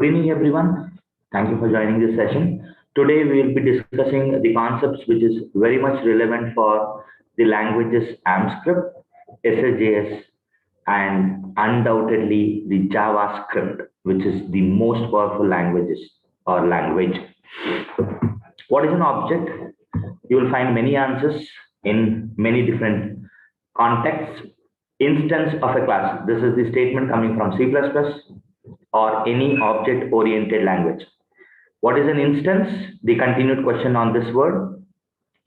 Good evening, everyone. Thank you for joining this session. Today, we will be discussing the concepts which is very much relevant for the languages AMScript, SSJS, and undoubtedly the JavaScript, which is the most powerful languages or language. What is an object? You will find many answers in many different contexts. Instance of a class. This is the statement coming from C++ or any object-oriented language. What is an instance? The continued question on this word.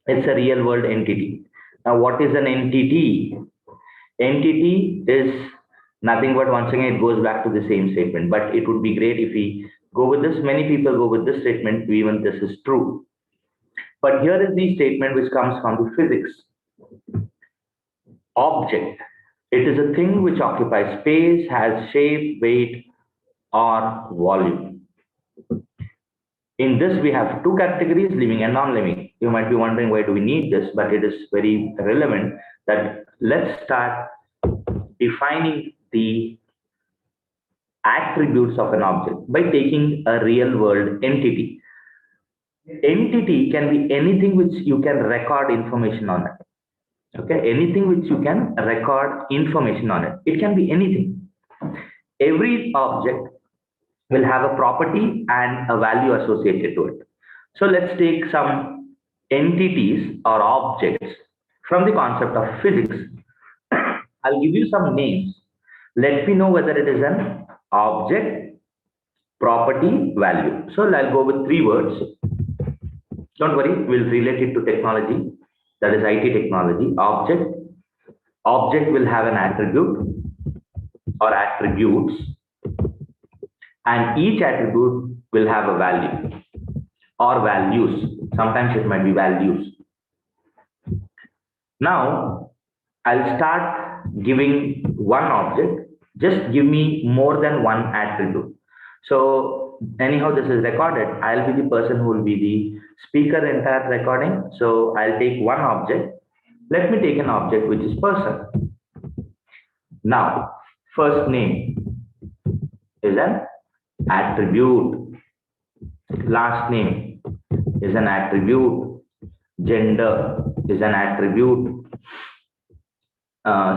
It's a real-world entity. Now, what is an entity? Entity is nothing but, once again, it goes back to the same statement. But it would be great if we go with this. Many people go with this statement, even this is true. But here is the statement which comes from the physics. Object. It is a thing which occupies space, has shape, weight, or volume. In this, we have two categories, living and non-living. You might be wondering, why do we need this? But it is very relevant that let's start defining the attributes of an object by taking a real world entity. Entity can be anything which you can record information on it. Okay, anything which you can record information on it. It can be anything. Every object will have a property and a value associated to it. So let's take some entities or objects from the concept of physics. I'll give you some names. Let me know whether it is an object, property, value. So I'll go with 3 words. Don't worry, we'll relate it to technology. That is IT technology. Object. Object will have an attribute or attributes, and each attribute will have a value or values. Sometimes it might be values. Now, I'll start giving one object. Just give me more than one attribute. So anyhow, this is recorded. I'll be the person who will be the speaker entire recording. So I'll take one object. Let me take an object which is person. Now, first name is an attribute. Last name is an attribute. Gender is an attribute.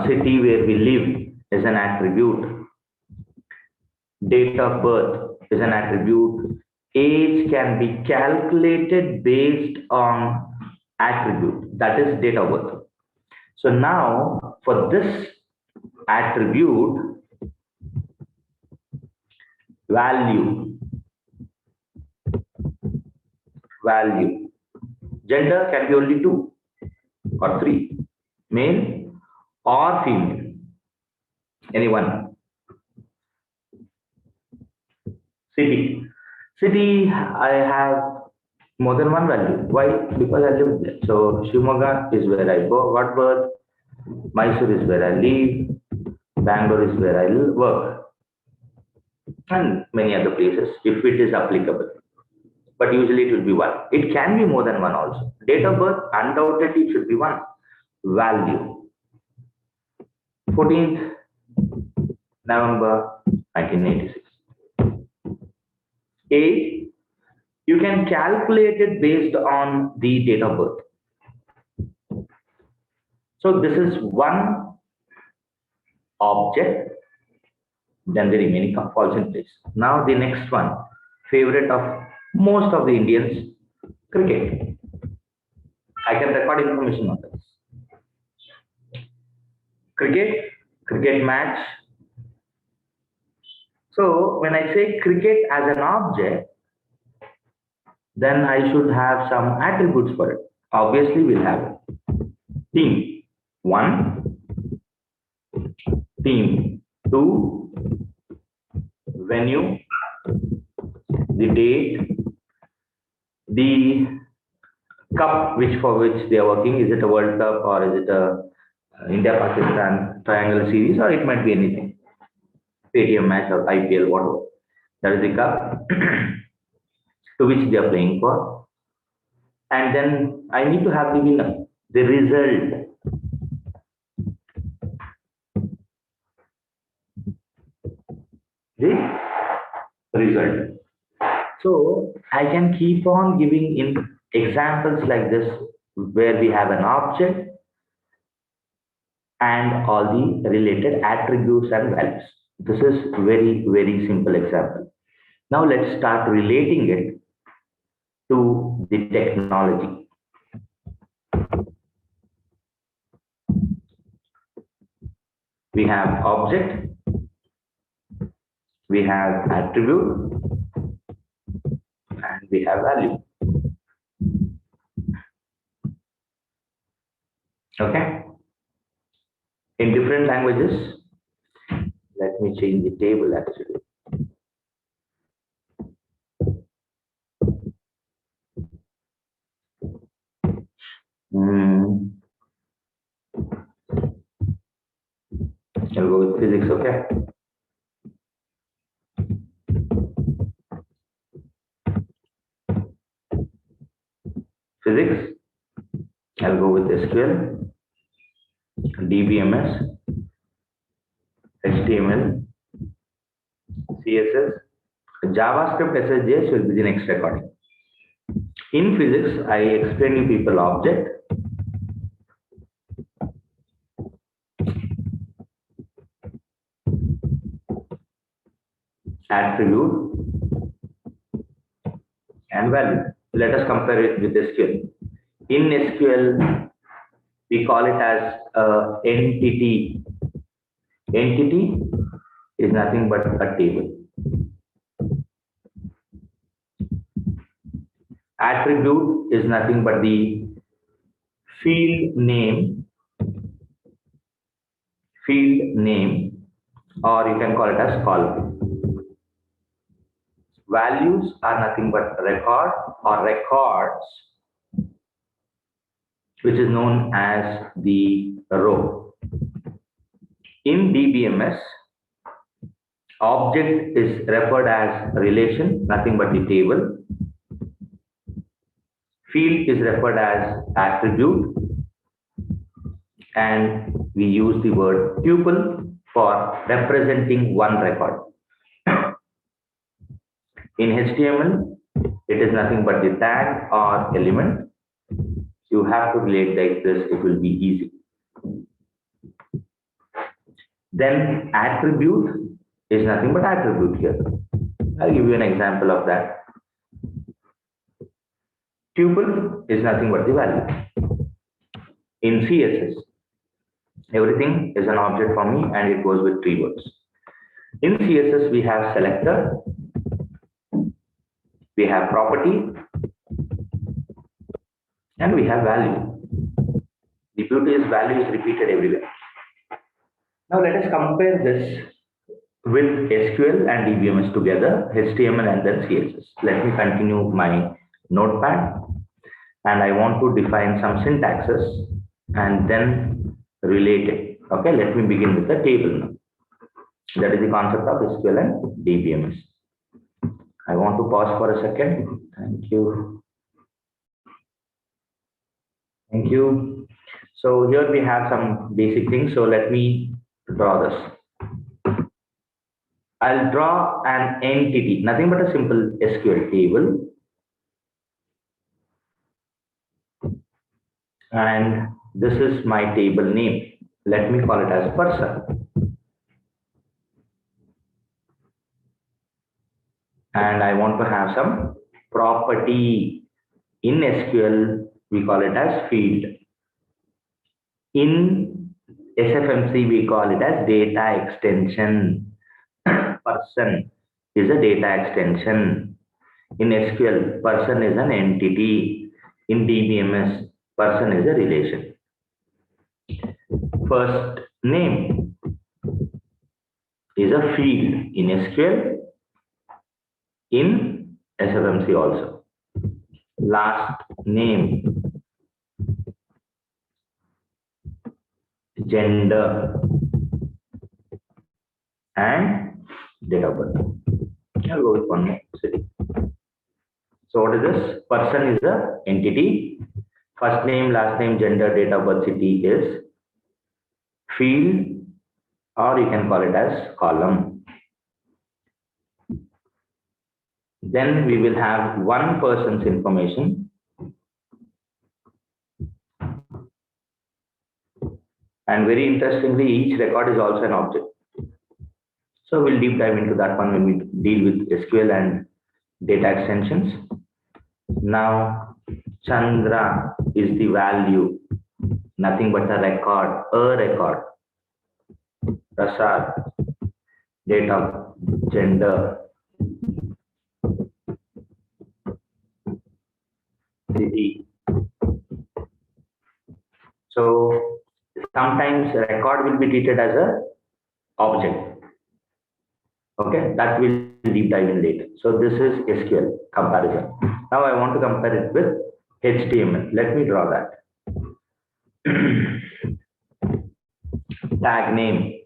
City where we live is an attribute. Date of birth is an attribute. Age can be calculated based on attribute, that is date of birth. So now for this attribute, value. Gender can be only 2 or 3, male or female, anyone. City, I have more than one value. Why? Because I live there. So Shimoga is where I got birth, Mysore is where I live, Bangalore is where I work, and many other places if it is applicable. But usually it will be 1. It can be more than 1 also. Date of birth, undoubtedly it should be 1. Value. 14th November 1986. Age, you can calculate it based on the date of birth. So this is one object, then the remaining falls in place. Now the next one, favorite of most of the Indians, cricket. I can record information on this. Cricket match. So when I say cricket as an object, then I should have some attributes for it. Obviously, we'll have it. Team 1, team 2, venue, the date, the cup for which they are working. Is it a World Cup or is it a India-Pakistan triangle series, or it might be anything. Paytm match or IPL, whatever. That is the cup to which they are playing for. And then I need to have the winner, the result. The result. So I can keep on giving in examples like this where we have an object and all the related attributes and values. This is very, very simple example. Now let's start relating it to the technology. We have object, we have attribute, and we have value. Okay. In different languages, let me change the table actually. I'll go with physics, okay? Physics, I'll go with SQL, DBMS, HTML, CSS, JavaScript, SSJS will be the next recording. In physics, I explain you people object, attribute, and value. Let us compare it with SQL. In SQL, we call it as entity. Entity is nothing but a table. Attribute is nothing but the field name, or you can call it as column. Values are nothing but record or records, which is known as the row. In DBMS, object is referred as relation, nothing but the table. Field is referred as attribute, and we use the word tuple for representing one record. In HTML, it is nothing but the tag or element. You have to relate like this, it will be easy. Then attribute is nothing but attribute here. I'll give you an example of that. Tuple is nothing but the value. In CSS, everything is an object for me and it goes with 3 words. In CSS, we have selector, we have property, and we have value. The beauty is value is repeated everywhere. Now let us compare this with SQL and DBMS together, HTML and then CSS. Let me continue my notepad, and I want to define some syntaxes and then relate it. Okay, let me begin with the table now. That is the concept of SQL and DBMS. I want to pause for a second. Thank you. Thank you. So here we have some basic things. So let me draw this. I'll draw an entity, nothing but a simple SQL table. And this is my table name. Let me call it as person. And I want to have some property. In SQL, we call it as field. In SFMC, we call it as data extension. Person is a data extension. In SQL, person is an entity. In DBMS, person is a relation. First name is a field in SQL, in SFMC also. Last name, gender, and date of birth. I'll go with one more city. So what is this? Person is the entity. First name, last name, gender, date of birth, city is field, or you can call it as column. Then we will have one person's information. And very interestingly, each record is also an object. So we'll deep dive into that one when we deal with SQL and data extensions. Now, Chandra is the value, nothing but a record. Prasad, date of gender, city. So sometimes record will be treated as a object. Okay, that will deep dive in later. So this is SQL comparison. Now I want to compare it with HTML. Let me draw that. Tag name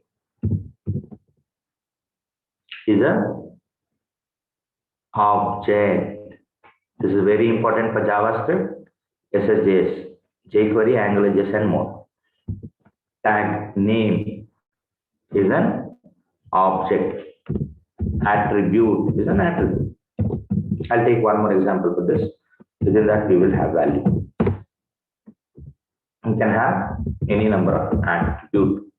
is a object. This is very important for JavaScript, SSJS, jQuery, AngularJS, and more. Tag name is an object. Attribute is an attribute. I'll take one more example for this. Within that, we will have value. You can have any number of attribute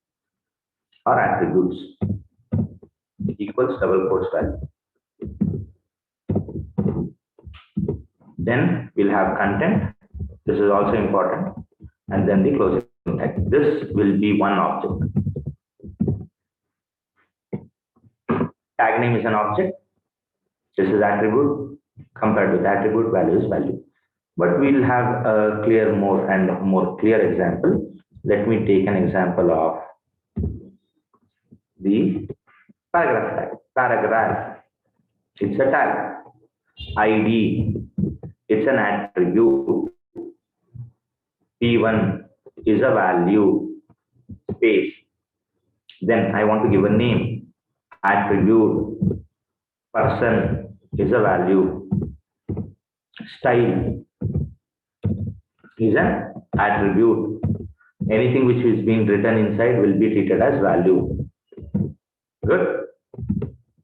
or attributes equals double quotes value. Then we'll have content. This is also important. And then the closing tag. This will be one object. Tag name is an object. This is attribute. Compared with attribute, value is value. But we'll have a more clear example. Let me take an example of the paragraph tag. Paragraph. It's a tag. ID. It's an attribute. P1 is a value. Space. Then I want to give a name. Attribute. Person is a value. Style is an attribute. Anything which is being written inside will be treated as value. Good.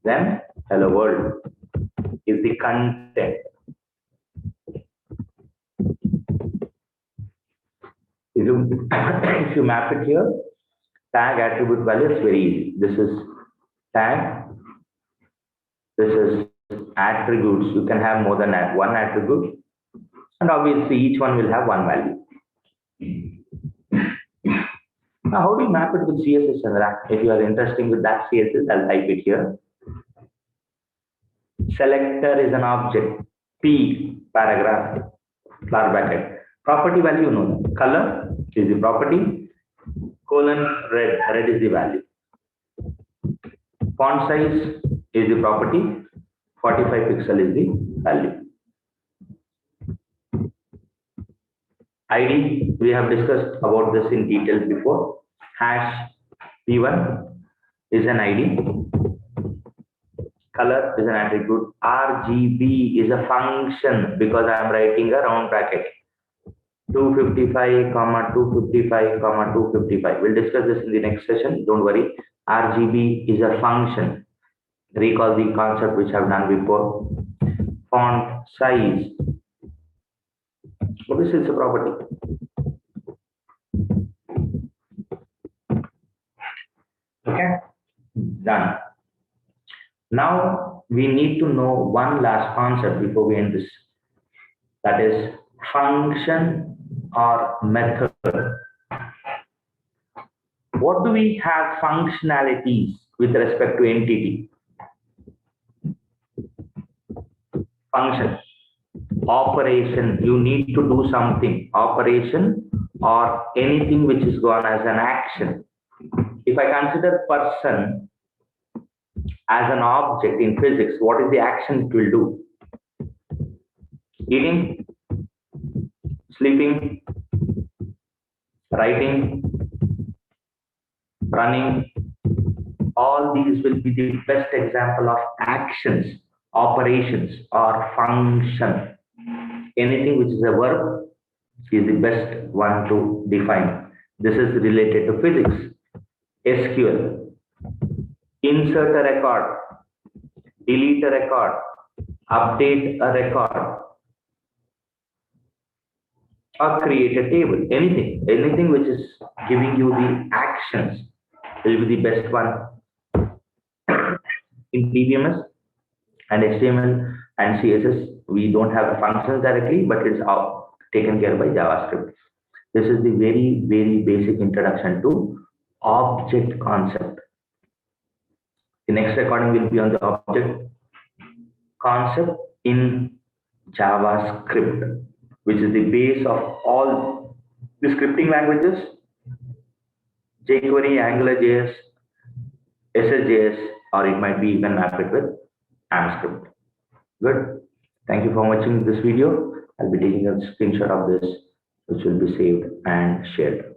Then hello world is the content. If you map it here, tag attribute value is very easy. This is tag. This is attributes. You can have more than one attribute, and obviously each one will have one value. Now, how do you map it with CSS, Chandra? If you are interested with that CSS, I'll type it here. Selector is an object. P, paragraph, flower bracket. Property value, no. Color is the property. Colon, red is the value. Font size is the property. 45 pixel is the value. ID, we have discussed about this in detail before. Hash P1 is an ID. Color is an attribute. RGB is a function because I am writing a round bracket. 255, 255, 255. We'll discuss this in the next session. Don't worry. RGB is a function. Recall the concept which I've done before. Font size. Obviously, it's a property. Okay, done. Now we need to know one last concept before we end this. That is function or method. What do we have functionalities with respect to entity? Function. Operation, you need to do something. Operation or anything which is gone as an action. If I consider person as an object in physics, what is the action it will do? Eating, sleeping, writing, running. All these will be the best example of actions, operations, or function. Anything which is a verb is the best one to define. This is related to physics. SQL. Insert a record, delete a record, update a record, or create a table. Anything which is giving you the actions will be the best one in PBMS. And HTML and CSS, we don't have the functions directly, but it's all taken care by JavaScript. This is the very basic introduction to object concept. The next recording will be on the object concept in JavaScript, which is the base of all the scripting languages: jQuery, AngularJS, SSJS, or it might be even map it with AmScript. Good. Thank you for watching this video. I'll be taking a screenshot of this, which will be saved and shared.